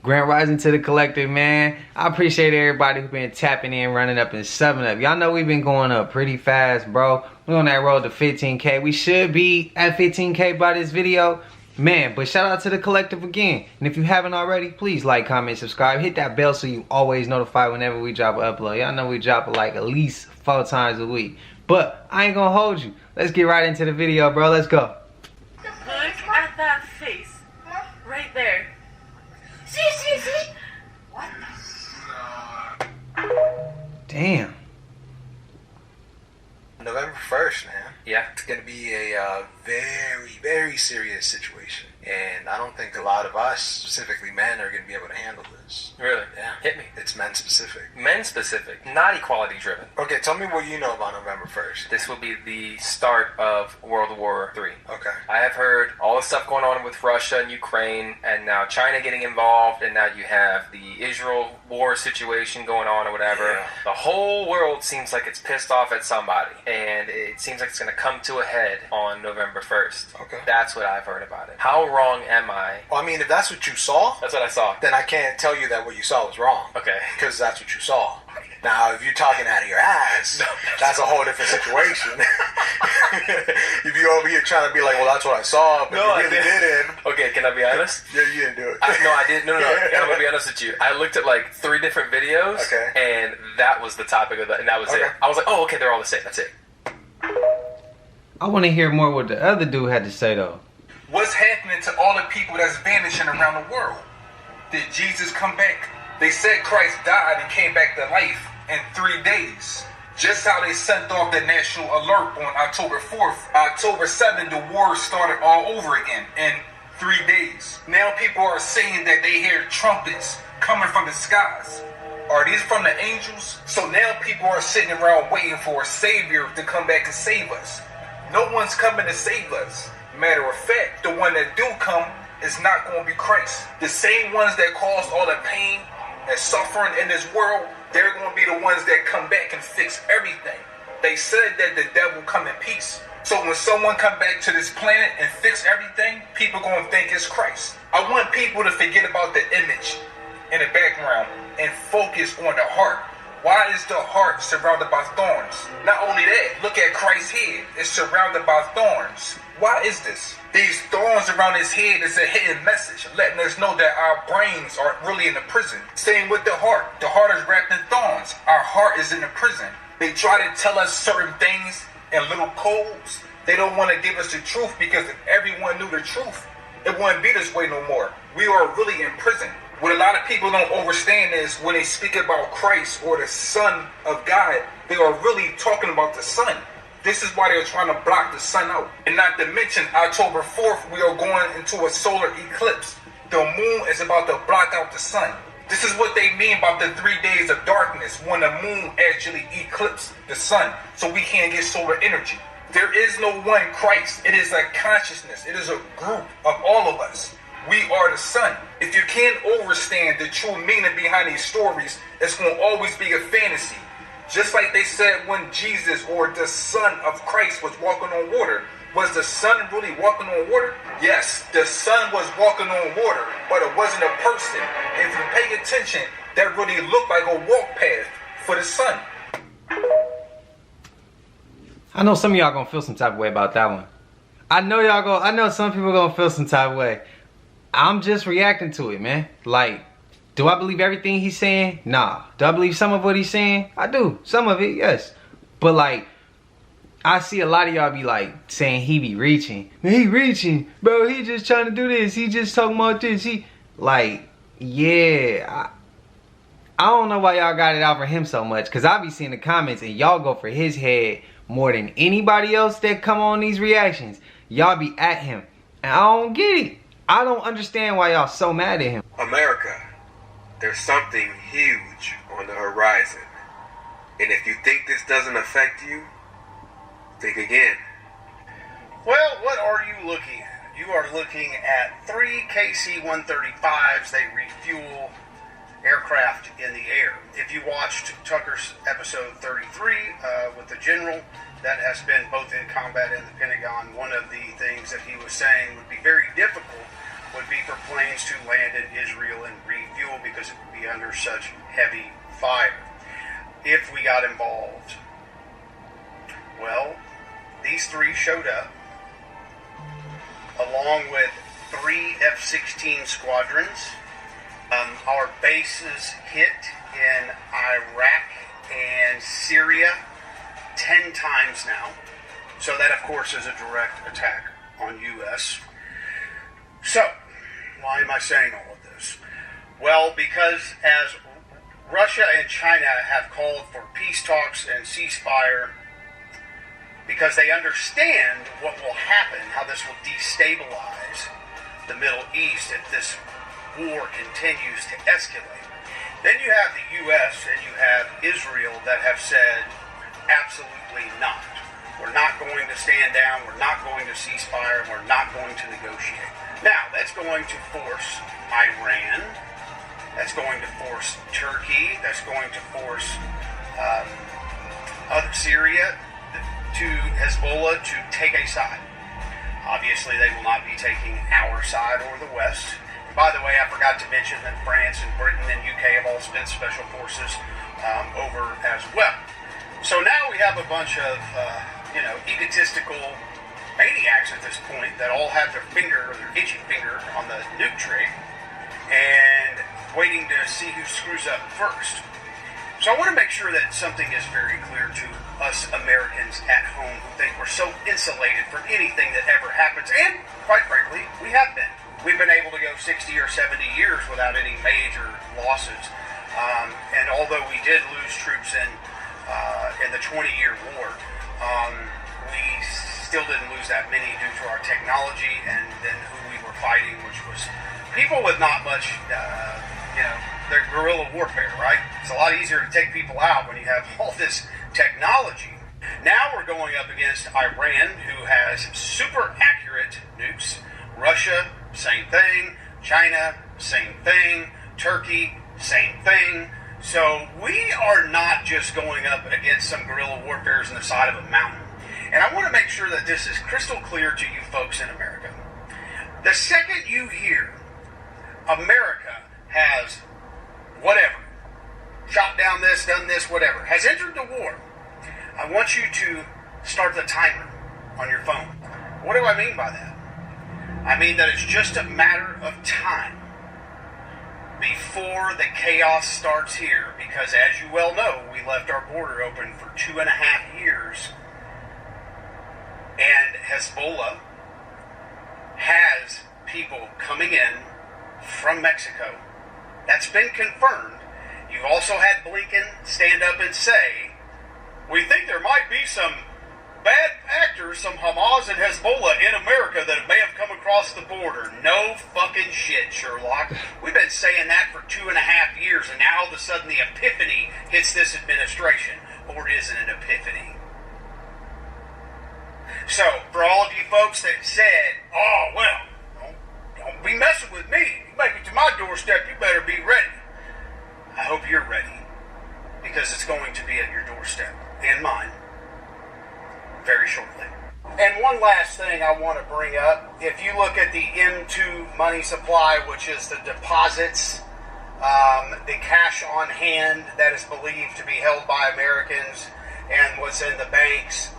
Grand Rising to the collective, man. I appreciate everybody who's been tapping in, running up and subbing up. Y'all know we've been going up pretty fast, bro. We're on that road to 15K. We should be at 15K by this video. Man, but shout out to the collective again. And if you haven't already, please like, comment, subscribe. Hit that bell so you always notified whenever we drop an upload. Y'all know we drop it like at least 4 times a week. But I ain't gonna hold you. Let's get right into the video, bro. Let's go. Look at that face. Right there. See? What? Damn. November 1st, man. Yeah. It's going to be a very, very serious situation. And I don't think a lot of us, specifically men, are going to be able to handle this. Really? Yeah. Hit me. It's men specific. Men specific, not equality driven. Okay, tell me what you know about November 1st. This will be the start of World War III. Okay. I have heard all the stuff going on with Russia and Ukraine, and now China getting involved, and now you have the Israel war situation going on or whatever. Yeah. The whole world seems like it's pissed off at somebody, and it seems like it's going to come to a head on November 1st. Okay. That's what I've heard about it. How wrong am I? Well, I mean, if that's what you saw, That's what I saw. then I can't tell you that what you saw was wrong. Okay. Because that's what you saw. Now, if you're talking out of your ass, that's a whole different situation. If you're over here trying to be like, well, that's what I saw, but No, you I really didn't. didn't. Okay, can I be honest? Yeah, you didn't do it. No, I did. No. I'm gonna be honest with you. I looked at like 3 different videos, Okay. and that was the topic of that, and that was Okay. it. I was like, oh, okay, they're all the same. That's it. I want to hear more what the other dude had to say, though. What's happening to all the people that's vanishing around the world? Did Jesus come back? They said Christ died and came back to life in 3 days. Just how they sent off the national alert on October 4th. October 7th, the war started all over again in 3 days. Now people are saying that they hear trumpets coming from the skies. Are these from the angels? So now people are sitting around waiting for a savior to come back and save us. No one's coming to save us. Matter of fact, the one that do come is not going to be Christ. The same ones that caused all the pain and suffering in this world, they're going to be the ones that come back and fix everything. They said that the devil come in peace. So when someone come back to this planet and fix everything, people going to think it's Christ. I want people to forget about the image in the background and focus on the heart. Why is the heart surrounded by thorns? Not only that, look at Christ's head. It's surrounded by thorns. Why is this? These thorns around his head is a hidden message, letting us know that our brains aren't really in the prison. Same with the heart. The heart is wrapped in thorns. Our heart is in the prison. They try to tell us certain things in little codes. They don't want to give us the truth, because if everyone knew the truth, it wouldn't be this way no more. We are really in prison. What a lot of people don't understand is when they speak about Christ or the Son of God, they are really talking about the sun. This is why they're trying to block the sun out. And not to mention, October 4th, we are going into a solar eclipse. The moon is about to block out the sun. This is what they mean about the 3 days of darkness, when the moon actually eclipses the sun, so we can't get solar energy. There is no one Christ. It is a consciousness. It is a group of all of us. We are the sun. If you can't understand the true meaning behind these stories, it's going to always be a fantasy. Just like they said when Jesus, or the Son of Christ, was walking on water. Was the sun really walking on water? Yes, the sun was walking on water, but it wasn't a person. If you pay attention, that really looked like a walk path for the sun. I know some of y'all gonna feel some type of way about that one. I know some people gonna feel some type of way. I'm just reacting to it, man. Like, do I believe everything he's saying? Nah. Do I believe some of what he's saying? I do. Some of it, yes. But like, I see a lot of y'all be like saying he be reaching. Man, he reaching. Bro, he just trying to do this. He just talking about this. He, like, yeah. I don't know why y'all got it out for him so much. Because I be seeing the comments and y'all go for his head more than anybody else that come on these reactions. Y'all be at him. And I don't get it. I don't understand why y'all so mad at him. America, there's something huge on the horizon. And if you think this doesn't affect you, think again. Well, what are you looking at? You are looking at 3 KC-135s. They refuel aircraft in the air. If you watched Tucker's episode 33 with the general that has been both in combat in the Pentagon, one of the things that he was saying would be very difficult would be for planes to land in Israel and refuel. because it would be under such heavy fire if we got involved. Well, these three showed up, along with 3 F-16 squadrons. Our bases hit in Iraq and Syria 10 times now. So that, of course, is a direct attack on U.S. So, why am I saying all of this? Well, because as Russia and China have called for peace talks and ceasefire, because they understand what will happen, how this will destabilize the Middle East if this war continues to escalate. Then you have the U.S. and you have Israel that have said, absolutely not. We're not going to stand down, we're not going to cease fire, we're not going to negotiate. Now, that's going to force Iran, that's going to force Turkey, that's going to force Syria, to Hezbollah to take a side. Obviously, they will not be taking our side or the West. And by the way, I forgot to mention that France and Britain and UK have all spent special forces over as well. So now we have a bunch of egotistical maniacs at this point that all have their finger, or their itchy finger, on the nuke trigger and waiting to see who screws up first. So I want to make sure that something is very clear to us Americans at home who think we're so insulated from anything that ever happens, and quite frankly, we have been. We've been able to go 60 or 70 years without any major losses, and although we did lose troops in the 20-year war, we still didn't lose that many due to our technology and then who we were fighting, which was people with not much, their guerrilla warfare, right? It's a lot easier to take people out when you have all this technology. Now we're going up against Iran, who has super accurate nukes. Russia, same thing. China, same thing. Turkey, same thing. So we are not just going up against some guerrilla warfare on the side of a mountain. And I want to make sure that this is crystal clear to you folks in America. The second you hear America has whatever, shot down this, done this, whatever, has entered the war, I want you to start the timer on your phone. What do I mean by that? I mean that it's just a matter of time before the chaos starts here, because as you well know, we left our border open for 2.5 years, and Hezbollah has people coming in from Mexico. That's been confirmed. You've also had Blinken stand up and say, we think there might be some bad actors, some Hamas and Hezbollah in America that may have come across the border. No fucking shit, Sherlock. We've been saying that for 2.5 years, and now all of a sudden the epiphany hits this administration. Or it isn't an epiphany. So, for all of you folks that said, oh, well, don't be messing with me. You make it to my doorstep, you better be ready. I hope you're ready, because it's going to be at your doorstep, and mine, very shortly. And one last thing I want to bring up, if you look at the M2 money supply, which is the deposits, the cash on hand that is believed to be held by Americans and what's in the banks,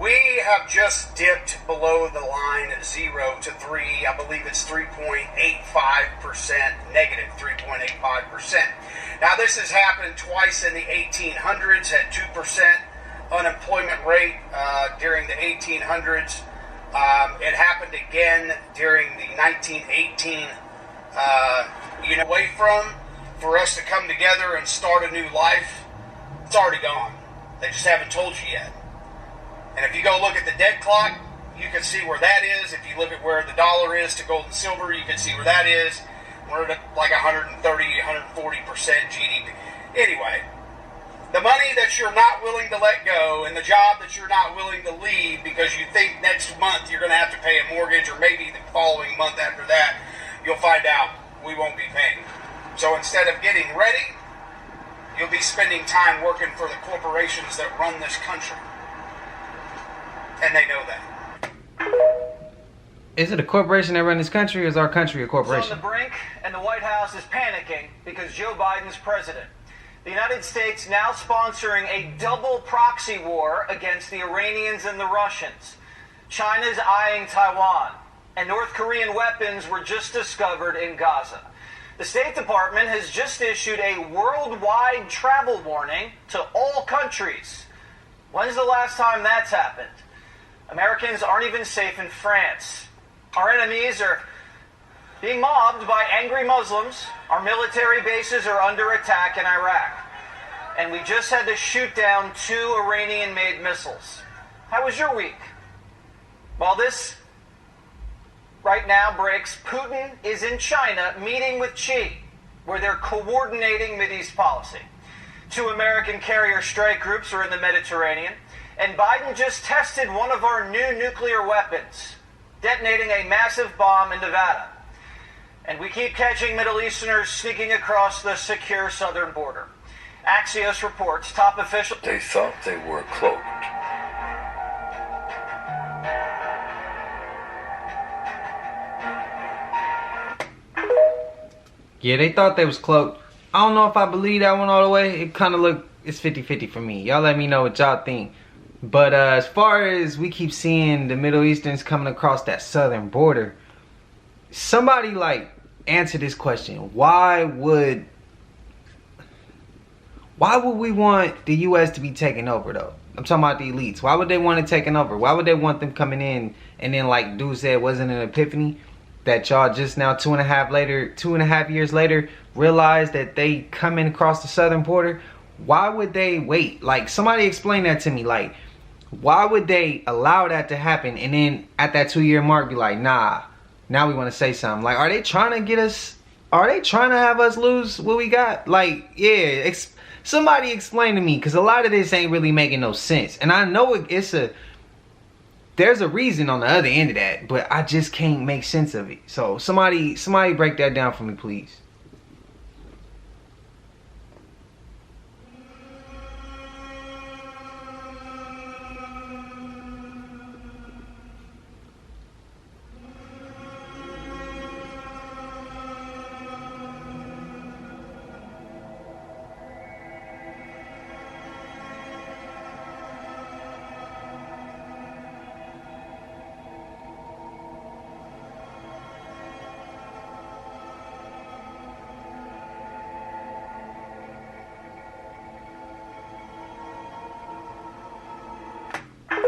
we have just dipped below the line 0 to 3. I believe it's 3.85%, negative 3.85%. Now, this has happened twice in the 1800s at 2% unemployment rate during the 1800s. It happened again during the 1918, away from, for us to come together and start a new life. It's already gone. They just haven't told you yet. And if you go look at the dead clock, you can see where that is. If you look at where the dollar is to gold and silver, you can see where that is. We're at like 130, 140% GDP. Anyway, the money that you're not willing to let go and the job that you're not willing to leave because you think next month you're going to have to pay a mortgage, or maybe the following month after that, you'll find out we won't be paying. So instead of getting ready, you'll be spending time working for the corporations that run this country. And they know that. Is it a corporation that runs this country, or is our country a It's on corporation? the brink, and the White House is panicking because Joe Biden's president. The United States now sponsoring a double proxy war against the Iranians and the Russians. China's eyeing Taiwan, and North Korean weapons were just discovered in Gaza. The State Department has just issued a worldwide travel warning to all countries. When's the last time that's happened? Americans aren't even safe in France. Our enemies are being mobbed by angry Muslims. Our military bases are under attack in Iraq. And we just had to shoot down 2 Iranian-made missiles. How was your week? While this right now breaks, Putin is in China meeting with Xi, where they're coordinating Mideast policy. 2 American carrier strike groups are in the Mediterranean, and Biden just tested one of our new nuclear weapons, detonating a massive bomb in Nevada. And we keep catching Middle Easterners sneaking across the secure southern border. Axios reports top officials... They thought they were cloaked. Yeah, they thought they was cloaked. I don't know if I believe that one all the way. It kind of look, it's 50-50 for me. Y'all let me know what y'all think. But as far as we keep seeing the Middle Easterns coming across that southern border, somebody like answer this question. Why would we want the U.S. to be taken over though? I'm talking about the elites. Why would they want it taken over? Why would they want them coming in and then, like dude said, wasn't an epiphany that y'all just now 2.5 years later realized that they coming across the southern border? Why would they wait? Like, somebody explain that to me. Like, why would they allow that to happen and then at that 2-year mark be like, nah, now we want to say something? Like, are they trying to get us, are they trying to have us lose what we got? Like, yeah, somebody explain to me, because a lot of this ain't really making no sense. And I know there's a reason on the other end of that, but I just can't make sense of it. So somebody break that down for me, please.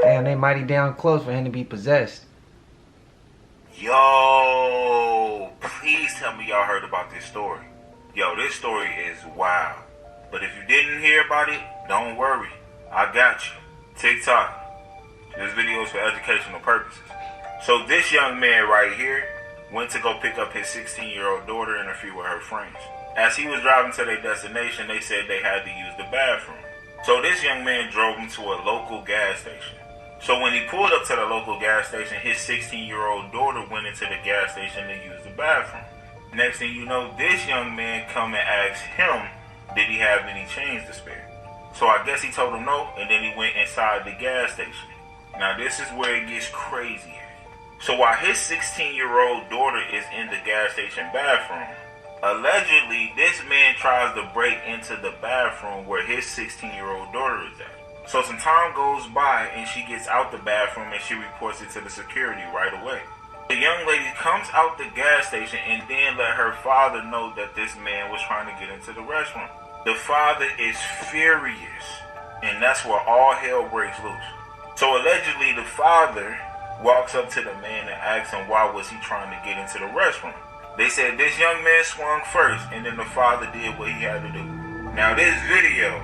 Damn, they mighty down close for him to be possessed. Yo, please tell me y'all heard about this story. Yo, this story is wild. But if you didn't hear about it, don't worry. I got you. TikTok. This video is for educational purposes. So this young man right here went to go pick up his 16-year-old daughter and a few of her friends. As he was driving to their destination, they said they had to use the bathroom. So this young man drove him to a local gas station. So when he pulled up to the local gas station, his 16-year-old daughter went into the gas station to use the bathroom. Next thing you know, this young man come and asked him, did he have any change to spare? So I guess he told him no, and then he went inside the gas station. Now this is where it gets crazy. So while his 16-year-old daughter is in the gas station bathroom, allegedly this man tries to break into the bathroom where his 16-year-old daughter is at. So some time goes by and she gets out the bathroom and she reports it to the security right away. The young lady comes out the gas station and then let her father know that this man was trying to get into the restroom. The father is furious, and that's where all hell breaks loose. So allegedly the father walks up to the man and asks him why was he trying to get into the restroom. They said this young man swung first and then the father did what he had to do. Now this video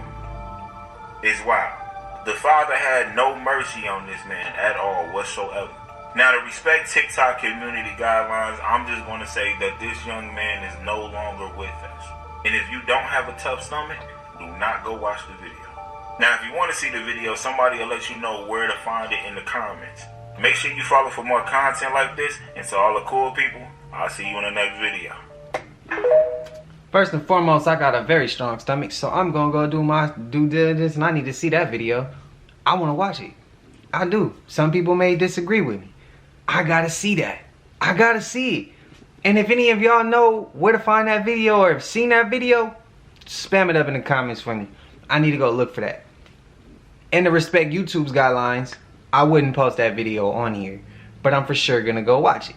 is wild. The father had no mercy on this man at all whatsoever. Now to respect TikTok community guidelines, I'm just going to say that this young man is no longer with us. And if you don't have a tough stomach, do not go watch the video. Now if you want to see the video, somebody will let you know where to find it in the comments. Make sure you follow for more content like this, and to all the cool people, I'll see you in the next video. First and foremost, I got a very strong stomach, so I'm gonna go do my due diligence, and I need to see that video. I wanna watch it. I do. Some people may disagree with me. I gotta see that. I gotta see it. And if any of y'all know where to find that video or have seen that video, spam it up in the comments for me. I need to go look for that. And to respect YouTube's guidelines, I wouldn't post that video on here, but I'm for sure gonna go watch it.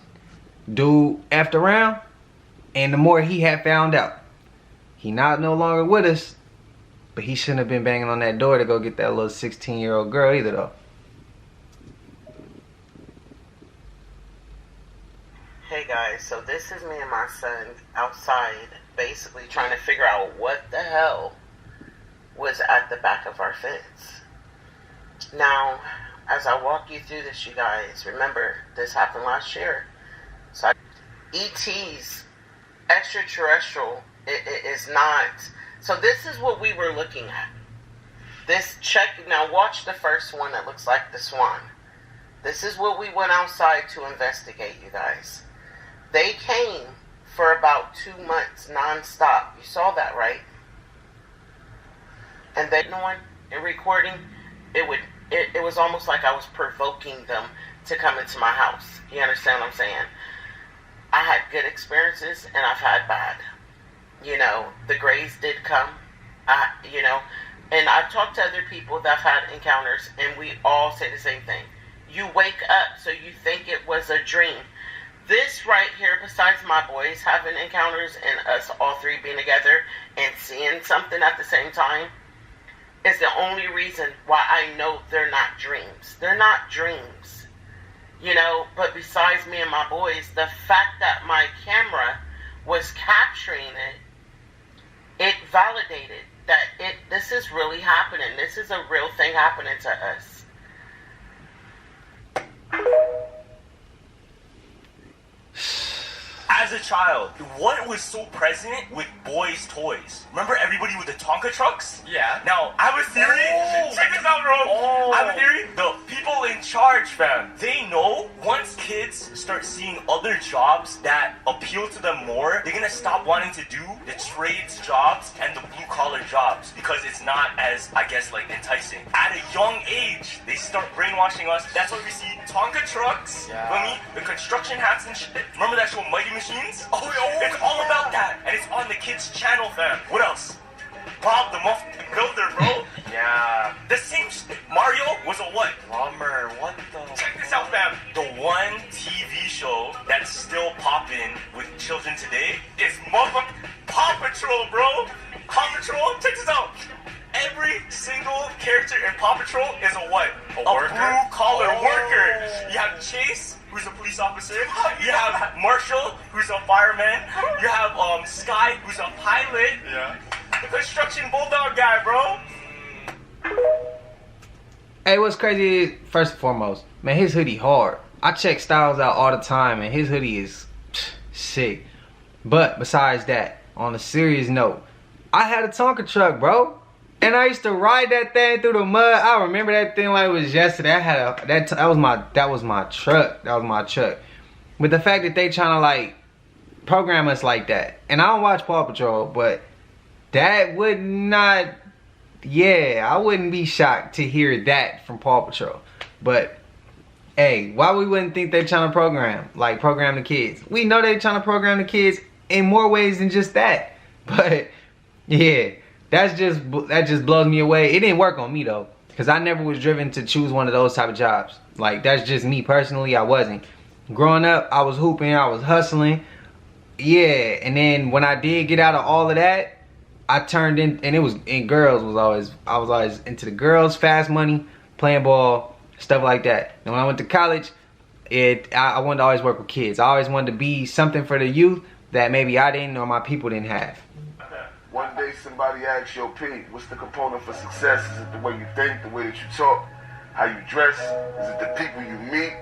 Dude effed around, and the more he had found out, he no longer with us, but he shouldn't have been banging on that door to go get that little 16-year-old girl either though. Hey guys, so this is me and my son outside basically trying to figure out what the hell was at the back of our fence. Now, as I walk you through this, you guys, remember this happened last year. So ET's extraterrestrial is not. So this is what we were looking at. This check, now watch the first one that looks like the swan. This is what we went outside to investigate, you guys. They came for about 2 months non-stop. You saw that, right? And then in recording, it was almost like I was provoking them to come into my house. You understand what I'm saying? I had good experiences and I've had bad. You know, the Greys did come. You know, and I've talked to other people that have had encounters, and we all say the same thing. You wake up, so you think it was a dream. This right here, besides my boys having encounters and us all three being together and seeing something at the same time, is the only reason why I know they're not dreams. They're not dreams. You know, but besides me and my boys, the fact that my camera was capturing it validated that this is really happening. This is a real thing happening to us. As a child, what was so present with boys' toys? Remember everybody with the Tonka trucks? Yeah. Now, I have a theory. Check this out, bro. I have a theory. The people in charge, fam, they know once kids start seeing other jobs that appeal to them more, they're gonna stop wanting to do the trades jobs and the blue-collar jobs because it's not as, I guess, like, enticing. At a young age, they start brainwashing us. That's why we see Tonka trucks, the construction hats and shit. Remember that show, Mighty Machines? It's all about that, and it's on the kids' channel, fam. What else? Bob the Muffin Builder, bro. Yeah. The same Mario was a what? Plumber. What the? Check this out, fam. The one TV show that's still popping with children today is motherfucking Paw Patrol, bro. Paw Patrol. Check this out. Every single character in Paw Patrol is a what? A worker? Blue-collar worker. You have Chase, who's a police officer. You have Marshall, who's a fireman. You have Sky, who's a pilot. Yeah. The construction bulldog guy, bro. Hey, what's crazy is, first and foremost, man, his hoodie hard. I check styles out all the time, and his hoodie is sick. But besides that, on a serious note, I had a Tonka truck, bro. And I used to ride that thing through the mud. I remember that thing like it was yesterday. I had that was my truck. That was my truck. But the fact that they trying to like program us like that, and I don't watch Paw Patrol, but that would not. Yeah, I wouldn't be shocked to hear that from Paw Patrol. But hey, why we wouldn't think they trying to program the kids? We know they trying to program the kids in more ways than just that. But yeah. That just blows me away. It didn't work on me though, because I never was driven to choose one of those type of jobs. Like, that's just me personally. I wasn't. Growing up, I was hooping, I was hustling. Yeah, and then when I did get out of all of that, I turned in, and I was always into the girls, fast money, playing ball, stuff like that. And when I went to college, I wanted to always work with kids. I always wanted to be something for the youth that maybe I didn't or my people didn't have. One day somebody asks, yo, P, what's the component for success? Is it the way you think, the way that you talk, how you dress? Is it the people you meet,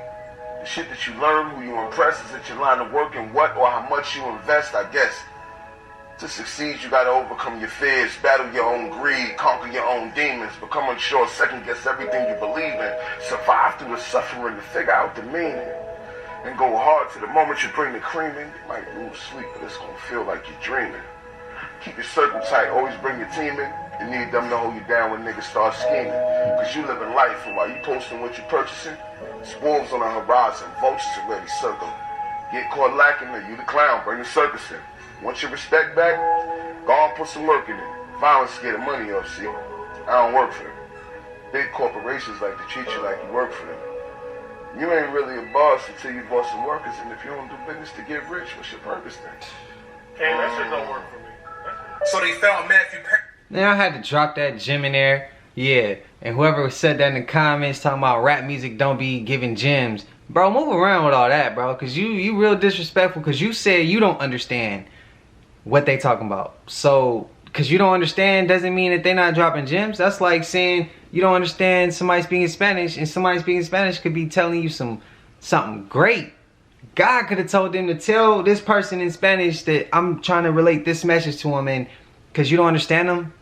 the shit that you learn, who you impress? Is it your line of work and what or how much you invest? I guess to succeed, you gotta overcome your fears, battle your own greed, conquer your own demons, become unsure, second guess everything you believe in, survive through the suffering to figure out the meaning, and go hard to the moment you bring the cream in. You might lose sleep, but it's gonna feel like you're dreaming. Keep your circle tight, always bring your team in. You need them to hold you down when niggas start scheming. Cause you living life, and while you posting what you purchasing, it's wolves on the horizon, vultures already circling. Get caught lacking it, you the clown, bring the circus in. Want your respect back? Go on, put some work in it. Violence is getting money off, see? I don't work for them. Big corporations like to treat you like you work for them. You ain't really a boss until you boss some workers, and if you don't do business to get rich, what's your purpose then? Hey, that shit don't work for me. So they found Matthew Perry. Now I had to drop that gem in there. Yeah, and whoever said that in the comments talking about rap music don't be giving gems. Bro, move around with all that, bro, because you real disrespectful, because you said you don't understand what they talking about. So, because you don't understand doesn't mean that they're not dropping gems. That's like saying you don't understand somebody speaking Spanish, and somebody speaking Spanish could be telling you something great. God could have told them to tell this person in Spanish that I'm trying to relate this message to them, and because you don't understand them,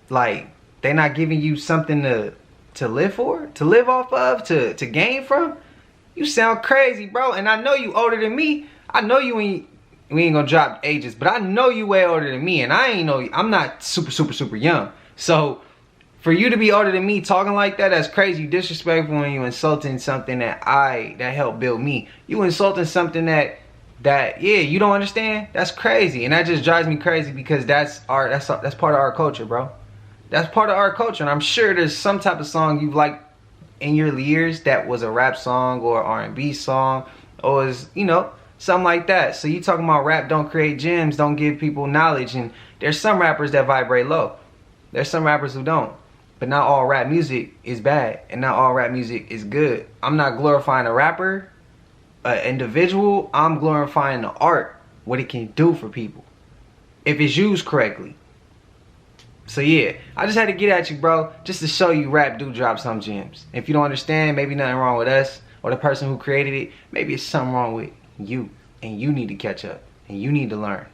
like, they're not giving you something to live for, to live off of, to gain from. You sound crazy, bro. And I know you older than me. I know you ain't, we ain't gonna drop ages, but I know you way older than me, and I ain't know, I'm not super young. So for you to be older than me talking like that, that's crazy. You disrespectful when you insulting something that helped build me. You insulting something that yeah, you don't understand. That's crazy, and that just drives me crazy, because that's part of our culture, bro. That's part of our culture, and I'm sure there's some type of song you've liked in your years that was a rap song or R&B song, or is, you know, something like that. So you talking about rap don't create gems, don't give people knowledge, and there's some rappers that vibrate low. There's some rappers who don't. But not all rap music is bad, and not all rap music is good. I'm not glorifying a rapper, an individual. I'm glorifying the art, what it can do for people, if it's used correctly. So yeah, I just had to get at you, bro, just to show you rap do drop some gems. If you don't understand, maybe nothing wrong with us or the person who created it. Maybe it's something wrong with you, and you need to catch up, and you need to learn.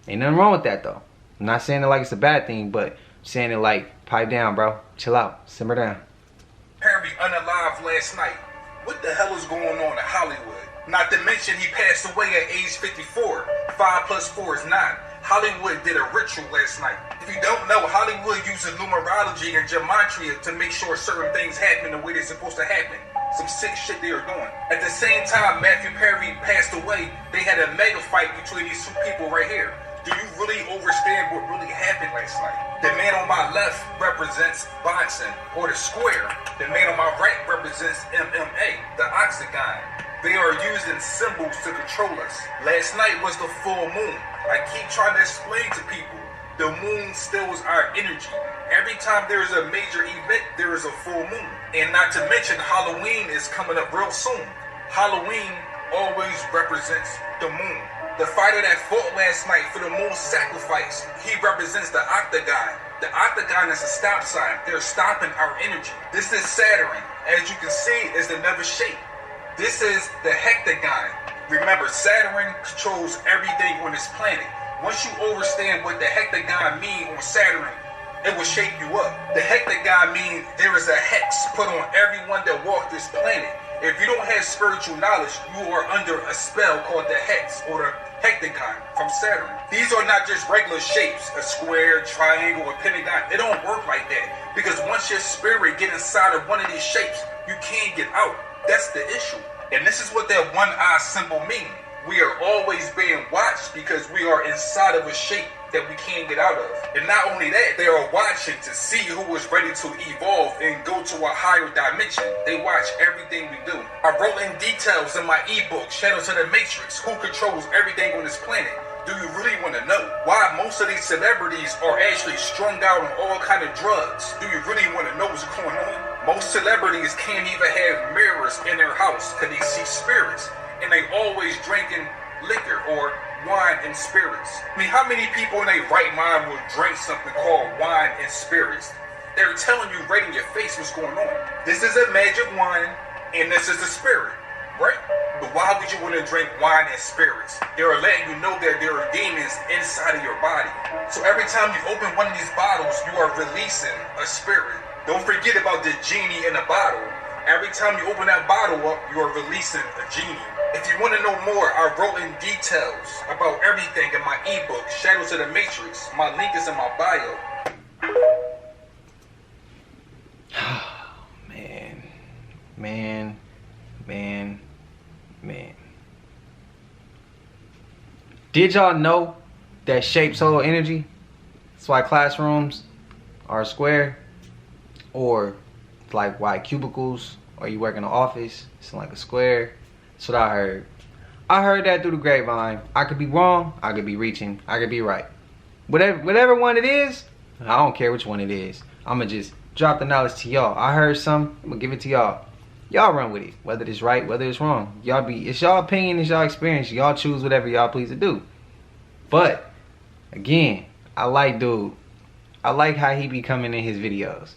Ain't nothing wrong with that, though. I'm not saying it like it's a bad thing, but I'm saying it like, pipe down, bro. Chill out. Simmer down. Perry unalive last night. What the hell is going on in Hollywood? Not to mention he passed away at age 54. 5 + 4 is 9. Hollywood did a ritual last night. If you don't know, Hollywood uses numerology and gematria to make sure certain things happen the way they're supposed to happen. Some sick shit they are doing. At the same time Matthew Perry passed away, they had a mega fight between these two people right here. Do you really understand what really happened last night? The man on my left represents boxing, or the square. The man on my right represents MMA, the octagon. They are using symbols to control us. Last night was the full moon. I keep trying to explain to people, the moon steals our energy. Every time there is a major event, there is a full moon. And not to mention, Halloween is coming up real soon. Halloween always represents the moon. The fighter that fought last night for the moon's sacrifice, he represents the octagon. The octagon is a stop sign. They're stopping our energy. This is Saturn. As you can see, is another shape. This is the hectagon. Remember, Saturn controls everything on this planet. Once you understand what the hectagon means on Saturn, it will shape you up. The hectagon means there is a hex put on everyone that walks this planet. If you don't have spiritual knowledge, you are under a spell called the hex or the hectagon from Saturn. These are not just regular shapes, a square, triangle, or pentagon. It don't work like that, because once your spirit get inside of one of these shapes, you can't get out. That's the issue. And this is what that one eye symbol means. We are always being watched because we are inside of a shape that we can't get out of. And not only that, they are watching to see who is ready to evolve and go to a higher dimension. They watch everything we do. I wrote in details in my ebook, Shadows of the Matrix, who controls everything on this planet. Do you really want to know why most of these celebrities are actually strung out on all kind of drugs? Do you really want to know what's going on? Most celebrities can't even have mirrors in their house because they see spirits, and they always drinking liquor or wine and spirits. I mean, how many people in their right mind will drink something called wine and spirits? They're telling you right in your face what's going on. This is a magic wine, and this is a spirit, right? But why would you want to drink wine and spirits? They're letting you know that there are demons inside of your body. So every time you open one of these bottles, you are releasing a spirit. Don't forget about the genie in the bottle. Every time you open that bottle up, you are releasing a genie. If you want to know more, I wrote in details about everything in my ebook, Shadows of the Matrix. My link is in my bio. Man. Did y'all know that shapes hold energy? That's why classrooms are square, or like why cubicles, or you work in an office, it's like a square. That's what I heard. I heard that through the grapevine. I could be wrong, I could be reaching, I could be right. Whatever one it is, I don't care which one it is. I'ma just drop the knowledge to y'all. I heard some, I'm gonna give it to y'all. Y'all run with it, whether it's right, whether it's wrong. It's y'all opinion, it's y'all experience. Y'all choose whatever y'all please to do. But again, I like dude. I like how he be coming in his videos.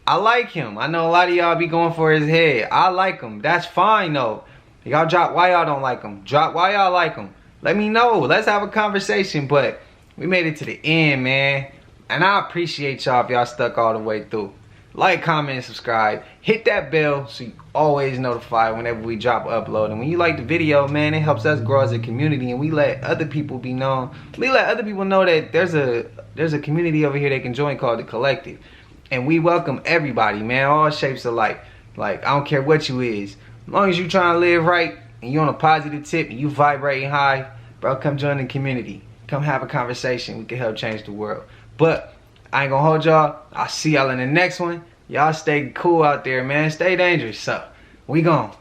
I like him. I know a lot of y'all be going for his head. I like him. That's fine though. Y'all drop why y'all don't like him. Drop why y'all like him. Let me know. Let's have a conversation. But we made it to the end, man. And I appreciate y'all if y'all stuck all the way through. Like, comment, and subscribe. Hit that bell so you always notified whenever we drop an upload. And when you like the video, man, it helps us grow as a community. And we let other people be known. We let other people know that there's a community over here they can join called The Collective. And we welcome everybody, man. All shapes alike. Like, I don't care what you is. As long as you trying to live right and you on a positive tip and you vibrating high, bro, come join the community. Come have a conversation. We can help change the world. But I ain't gonna hold y'all. I'll see y'all in the next one. Y'all stay cool out there, man. Stay dangerous. So, we gone.